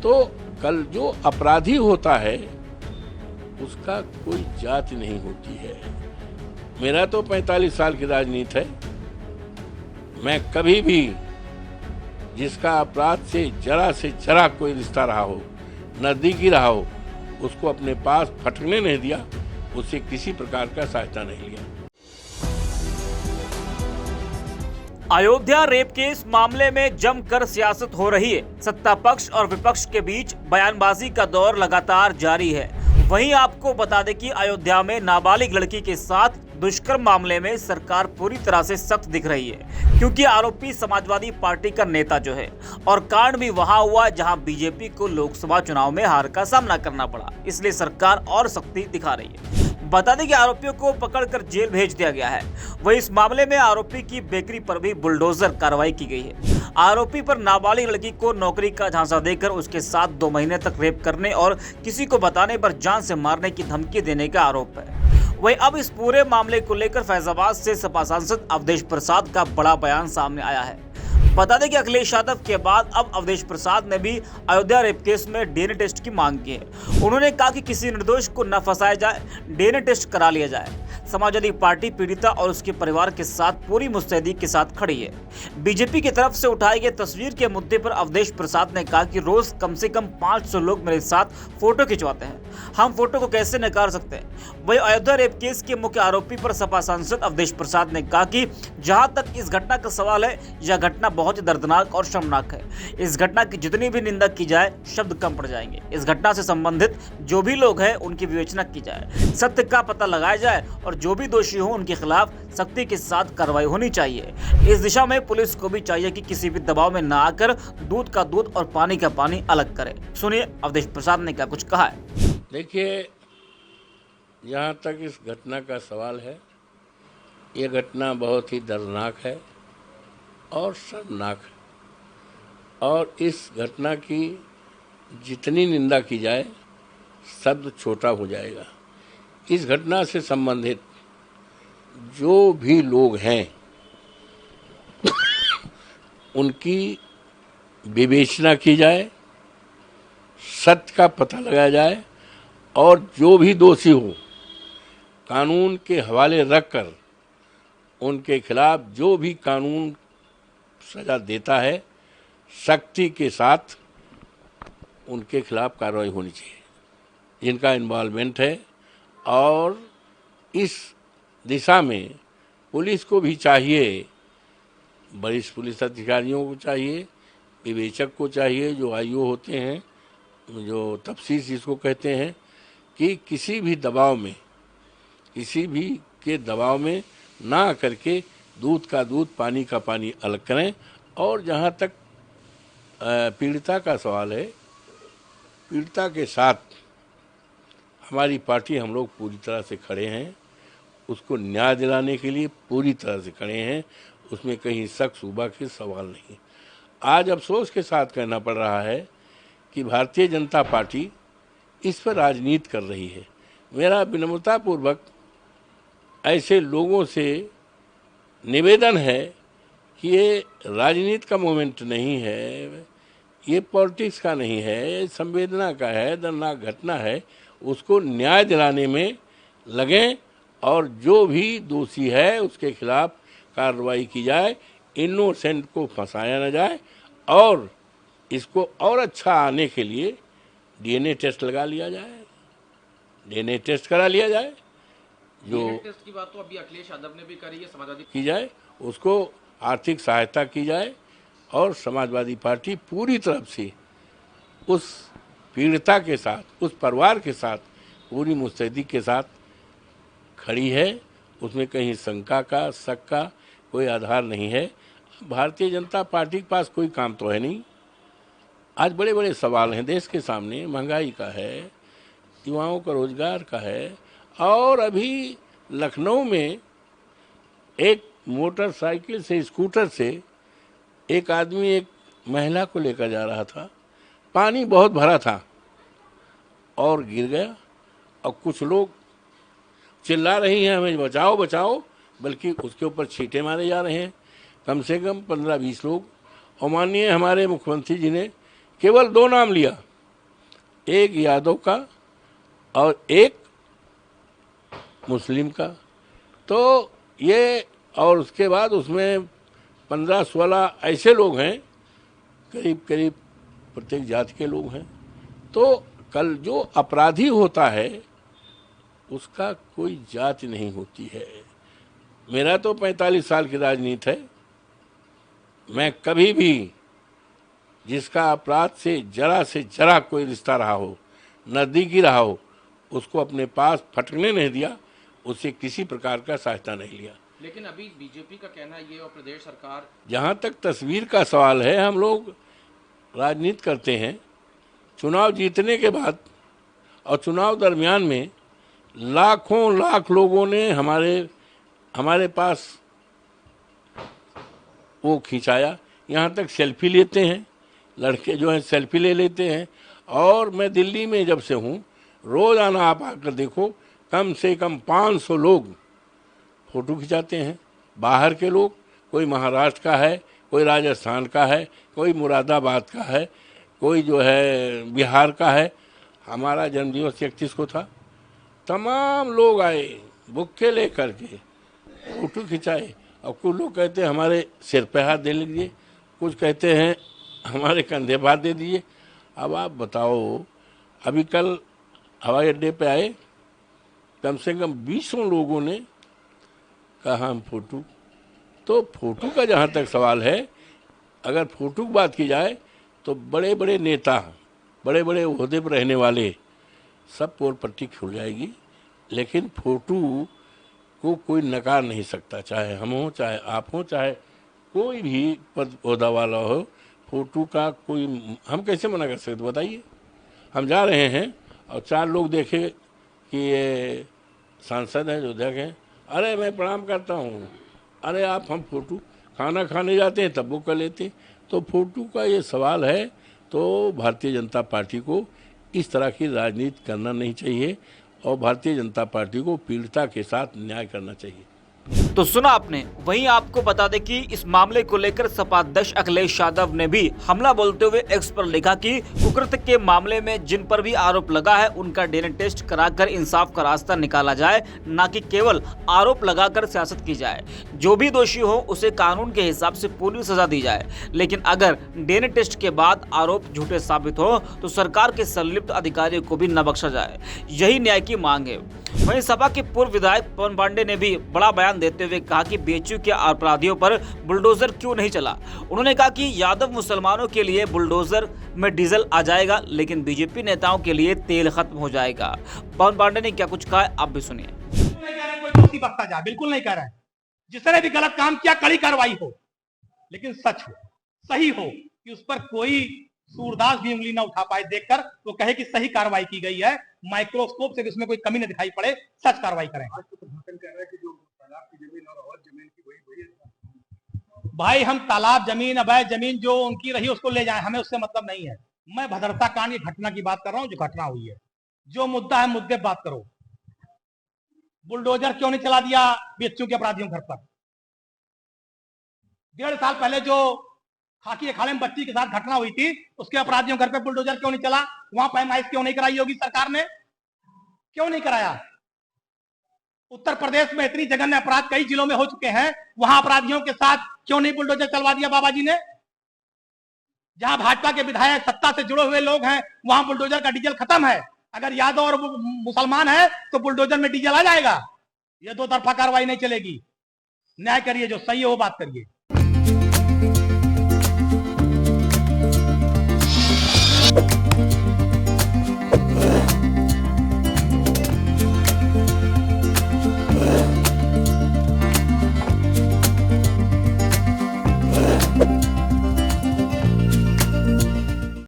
तो कल जो अपराधी होता है उसका कोई जाति नहीं होती है। मेरा तो 45 साल की राजनीति है। मैं कभी भी जिसका अपराध से जरा कोई रिश्ता रहा हो, नजदीकी रहा हो, उसको अपने पास फटकने नहीं दिया, उससे किसी प्रकार का सहायता नहीं लिया। अयोध्या रेप केस मामले में जमकर सियासत हो रही है। सत्ता पक्ष और विपक्ष के बीच बयानबाजी का दौर लगातार जारी है। वहीं आपको बता दें कि अयोध्या में नाबालिग लड़की के साथ दुष्कर्म मामले में सरकार पूरी तरह से सख्त दिख रही है, क्योंकि आरोपी समाजवादी पार्टी का नेता जो है, और कांड भी वहां हुआ जहां बीजेपी को लोकसभा चुनाव में हार का सामना करना पड़ा। इसलिए सरकार और सख्ती दिखा रही है। बता दें कि आरोपियों को पकड़कर जेल भेज दिया गया है। वहीं इस मामले में आरोपी की बेकरी पर भी बुलडोजर कार्रवाई की गई है। आरोपी पर नाबालिग लड़की को नौकरी का झांसा देकर उसके साथ 2 महीने तक रेप करने और किसी को बताने पर जान से मारने की धमकी देने का आरोप है। वहीं अब इस पूरे मामले को लेकर फैजाबाद से सपा सांसद अवधेश प्रसाद का बड़ा बयान सामने आया है। बता दें कि अखिलेश यादव के बाद अब अवधेश प्रसाद ने भी अयोध्या रेप केस में डीएनए टेस्ट की मांग की है। उन्होंने कहा कि किसी निर्दोष को न फंसाया जाए, डीएनए टेस्ट करा लिया जाए। समाजवादी पार्टी पीड़िता और उसके परिवार के साथ पूरी मुस्तैदी के साथ खड़ी है। बीजेपी की तरफ से उठाए गए तस्वीर के मुद्दे पर अवधेश प्रसाद ने कहा कि रोज कम से कम 500 लोग मेरे साथ फोटो खिंचवाते हैं, हम फोटो को कैसे नकार सकते हैं। वही अयोध्या रेप केस के मुख्य आरोपी पर सपा सांसद अवधेश प्रसाद ने कहा कि जहां तक इस घटना का सवाल है, यह घटना बहुत ही दर्दनाक और शर्मनाक है। इस घटना की जितनी भी निंदा की जाए शब्द कम पड़ जाएंगे। इस घटना से संबंधित जो भी लोग हैं उनकी विवेचना की जाए, सत्य का पता लगाया जाए और जो भी दोषी हो उनके खिलाफ सख्ती के साथ कार्रवाई होनी चाहिए। इस दिशा में पुलिस को भी चाहिए कि किसी भी दबाव में न आकर दूध का दूध और पानी का पानी अलग करे। सुनिए अवधेश प्रसाद ने क्या कुछ कहा है। देखिए, जहाँ तक इस घटना का सवाल है, ये घटना बहुत ही दर्दनाक है और शर्मनाक है, और इस घटना की जितनी निंदा की जाए शब्द छोटा हो जाएगा। इस घटना से संबंधित जो भी लोग हैं उनकी विवेचना की जाए, सत्य का पता लगाया जाए, और जो भी दोषी हो कानून के हवाले रखकर उनके खिलाफ जो भी कानून सजा देता है सख्ती के साथ उनके खिलाफ कार्रवाई होनी चाहिए, जिनका इन्वॉल्वमेंट है। और इस दिशा में पुलिस को भी चाहिए, वरिष्ठ पुलिस अधिकारियों को चाहिए, विवेचक को चाहिए, जो आईओ होते हैं, जो तफ्तीश जिसको कहते हैं, कि किसी भी दबाव में, किसी भी के दबाव में ना करके दूध का दूध पानी का पानी अलग करें। और जहाँ तक पीड़िता का सवाल है, पीड़िता के साथ हमारी पार्टी, हम लोग पूरी तरह से खड़े हैं, उसको न्याय दिलाने के लिए पूरी तरह से खड़े हैं, उसमें कहीं शक शुबा के सवाल नहीं। आज अफसोस के साथ कहना पड़ रहा है कि भारतीय जनता पार्टी इस पर राजनीति कर रही है। मेरा विनम्रतापूर्वक ऐसे लोगों से निवेदन है कि ये राजनीति का मोमेंट नहीं है, ये पॉलिटिक्स का नहीं है, ये संवेदना का है, दर्दनाक घटना है, उसको न्याय दिलाने में लगें और जो भी दोषी है उसके खिलाफ कार्रवाई की जाए, इनोसेंट को फंसाया न जाए, और इसको और अच्छा आने के लिए डीएनए टेस्ट लगा लिया जाए, डीएनए टेस्ट करा लिया जाए। जो टेस्ट की बात तो अभी अखिलेश यादव ने भी करी है, समाजवादी की जाए, उसको आर्थिक सहायता की जाए, और समाजवादी पार्टी पूरी तरफ से उस पीड़िता के साथ, उस परिवार के साथ पूरी मुस्तैदी के साथ खड़ी है। उसमें कहीं शंका का, शक का कोई आधार नहीं है। भारतीय जनता पार्टी के पास कोई काम तो है नहीं। आज बड़े बड़े सवाल हैं देश के सामने, महंगाई का है, युवाओं का रोजगार का है, और अभी लखनऊ में एक मोटरसाइकिल से, स्कूटर से एक आदमी एक महिला को लेकर जा रहा था, पानी बहुत भरा था और गिर गया, और कुछ लोग चिल्ला रही हैं हमें बचाओ बचाओ, बल्कि उसके ऊपर छींटे मारे जा रहे हैं, कम से कम 15-20 लोग। और माननीय हमारे मुख्यमंत्री जी ने केवल 2 नाम लिया, एक यादव का और एक मुस्लिम का। तो ये, और उसके बाद उसमें 15-16 ऐसे लोग हैं, करीब करीब प्रत्येक जाति के लोग हैं। तो कल जो अपराधी होता है उसका कोई जाति नहीं होती है। मेरा तो 45 साल की राजनीति है, मैं कभी भी जिसका अपराध से जरा कोई रिश्ता रहा हो, नज़दीकी रहा हो, उसको अपने पास फटकने नहीं दिया, उससे किसी प्रकार का सहायता नहीं लिया। लेकिन अभी बीजेपी का कहना ये और प्रदेश सरकार, जहाँ तक तस्वीर का सवाल है, हम लोग राजनीति करते हैं, चुनाव जीतने के बाद और चुनाव दरमियान में लाखों लाख लोगों ने हमारे पास वो खिंचाया। यहाँ तक सेल्फी लेते हैं, लड़के जो हैं सेल्फी ले लेते हैं। और मैं दिल्ली में जब से हूँ, रोज़ाना आप आकर देखो, कम से कम 500 लोग फ़ोटो खिंचाते हैं। बाहर के लोग, कोई महाराष्ट्र का है, कोई राजस्थान का है, कोई मुरादाबाद का है, कोई जो है बिहार का है। हमारा जन्मदिवस 31 को था, तमाम लोग आए बुक्के ले करके फ़ोटो खिंचाए। और कुछ लोग कहते हैं हमारे सिर पे हाथ दे लीजिए, कुछ कहते हैं हमारे कंधे पर हाथ दे दीजिए। अब आप बताओ, अभी कल हवाई अड्डे पे आए, कम से कम 20 लोगों ने कहा हम फ़ोटो। तो फ़ोटो का जहाँ तक सवाल है, अगर फ़ोटो की बात की जाए तो बड़े बड़े नेता, बड़े बड़े ओहदे पर रहने वाले सब पोल पट्टी खुल जाएगी, लेकिन फ़ोटो को कोई नकार नहीं सकता, चाहे हम हों, चाहे आप हों, चाहे कोई भी पद ओहदा वाला हो। फ़ोटो का कोई, हम कैसे मना कर सकते बताइए। हम जा रहे हैं और 4 लोग देखे कि ये सांसद हैं, विधायक हैं, अरे मैं प्रणाम करता हूँ, अरे आप हम फ़ोटो, खाना खाने जाते हैं तब वो कर लेते हैं। तो फ़ोटो का ये सवाल है, तो भारतीय जनता पार्टी को इस तरह की राजनीति करना नहीं चाहिए और भारतीय जनता पार्टी को पीड़िता के साथ न्याय करना चाहिए। तो सुना आपने। वहीं आपको बता दें कि इस मामले को लेकर सपा अध्यक्ष अखिलेश यादव ने भी हमला बोलते हुए एक्स पर लिखा कि कुकृत्य के मामले में जिन पर भी आरोप लगा है उनका डीएनए टेस्ट कराकर इंसाफ का रास्ता निकाला जाए, न कि केवल आरोप लगाकर सियासत की जाए। जो भी दोषी हो उसे कानून के हिसाब से पूरी सजा दी जाए, लेकिन अगर डीएनए टेस्ट के बाद आरोप झूठे साबित हो तो सरकार के संलिप्त अधिकारियों को भी न बख्शा जाए। यही न्याय की मांग है। वहीं सपा के पूर्व विधायक पवन पांडे ने भी बड़ा बयान देते हुए कहा कि बीएचयू के अपराधियों पर बुलडोजर क्यों नहीं चला। उन्होंने कहा कि यादव मुसलमानों के लिए बुलडोजर में डीजल आ जाएगा, लेकिन बीजेपी नेताओं के लिए तेल खत्म हो जाएगा। पवन पांडे ने क्या कुछ कहा है, आप भी सुनिए। कोई दोषी बख्शा जाए, बिल्कुल नहीं कह रहा है। जिसने भी गलत काम किया कड़ी कार्रवाई हो, लेकिन सच हो, सही हो, कि उस पर कोई सूरदास भी उंगली ना उठा पाए देखकर, तो कहे कि सही कार्रवाई की गई है, माइक्रोस्कोप से उसमें कोई कमी न दिखाई पड़े, सच कार्रवाई करें। भाई हम तालाब जमीन, अवैध जमीन जो उनकी रही उसको ले जाएं, हमें उससे मतलब नहीं है। मैं भद्रता कांड की घटना की बात कर रहा हूं, जो घटना हुई है। जो मुद्दा है मुद्दे बात करो। बुलडोजर क्यों नहीं चला दिया बीएचयू के अपराधियों घर पर? 1.5 साल पहले जो खाकी अखाड़े में बच्ची के साथ घटना हुई थी, उसके अपराधियों घर पे बुलडोजर क्यों नहीं चला? वहां पैमाइश क्यों नहीं कराई होगी सरकार ने? क्यों नहीं कराया? उत्तर प्रदेश में इतनी जघन्य अपराध कई जिलों में हो चुके हैं, वहां अपराधियों के साथ क्यों नहीं बुलडोजर चलवा दिया बाबा जी ने? जहां भाजपा के विधायक सत्ता से जुड़े हुए लोग हैं, वहां बुलडोजर का डीजल खत्म है। अगर यादव और मुसलमान है तो बुलडोजर में डीजल आ जाएगा। यह 2 तरफा कार्रवाई नहीं चलेगी। न्याय करिए, जो सही है वो बात करिए।